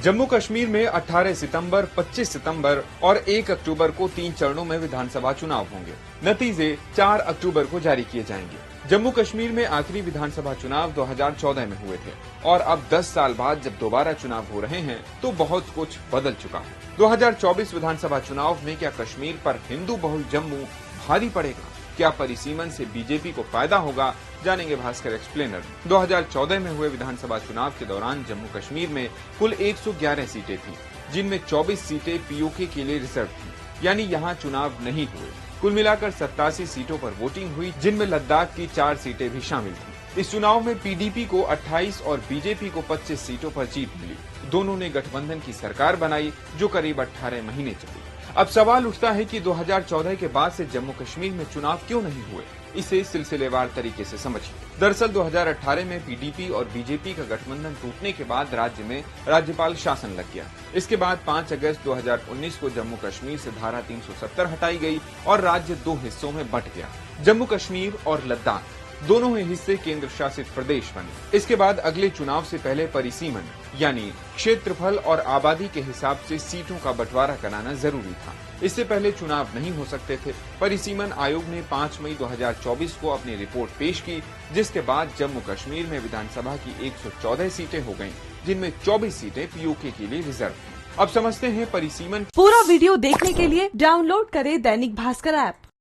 जम्मू कश्मीर में 18 सितंबर, 25 सितंबर और 1 अक्टूबर को 3 चरणों में विधानसभा चुनाव होंगे। नतीजे 4 अक्टूबर को जारी किए जाएंगे। जम्मू कश्मीर में आखिरी विधानसभा चुनाव 2014 में हुए थे और अब 10 साल बाद जब दोबारा चुनाव हो रहे हैं तो बहुत कुछ बदल चुका है। 2024 विधानसभा चुनाव में क्या कश्मीर पर हिंदू बहुल जम्मू भारी पड़ेगा? क्या परिसीमन से बीजेपी को फायदा होगा? जानेंगे भास्कर एक्सप्लेनर। 2014 में हुए विधानसभा चुनाव के दौरान जम्मू कश्मीर में कुल 111 सीटें थीं, जिनमें 24 सीटें पीओके के लिए रिजर्व थीं, यानी यहां चुनाव नहीं हुए। कुल मिलाकर 87 सीटों पर वोटिंग हुई, जिनमें लद्दाख की 4 सीटें भी शामिल थीं। इस चुनाव में पीडीपी को 28 और बीजेपी को 25 सीटों पर जीत मिली। दोनों ने गठबंधन की सरकार बनाई, जो करीब 18 महीने चली। अब सवाल उठता है कि 2014 के बाद से जम्मू कश्मीर में चुनाव क्यों नहीं हुए? इसे सिलसिलेवार तरीके से समझिए। दरअसल 2018 में पीडीपी और बीजेपी का गठबंधन टूटने के बाद राज्य में राज्यपाल शासन लग गया। इसके बाद 5 अगस्त 2019 को जम्मू कश्मीर से धारा 370 हटाई गई और राज्य 2 हिस्सों में बंट गया। जम्मू कश्मीर और लद्दाख दोनों ही हिस्से केंद्र शासित प्रदेश बने। इसके बाद अगले चुनाव से पहले परिसीमन यानी क्षेत्रफल और आबादी के हिसाब से सीटों का बंटवारा कराना जरूरी था। इससे पहले चुनाव नहीं हो सकते थे। परिसीमन आयोग ने 5 मई 2024 को अपनी रिपोर्ट पेश की, जिसके बाद जम्मू कश्मीर में विधानसभा की 114 सीटें हो गयीं, जिनमें 24 सीटें पीओके के लिए रिजर्व थीं। अब समझते हैं परिसीमन। पूरा वीडियो देखने के लिए डाउनलोड करें दैनिक भास्कर ऐप।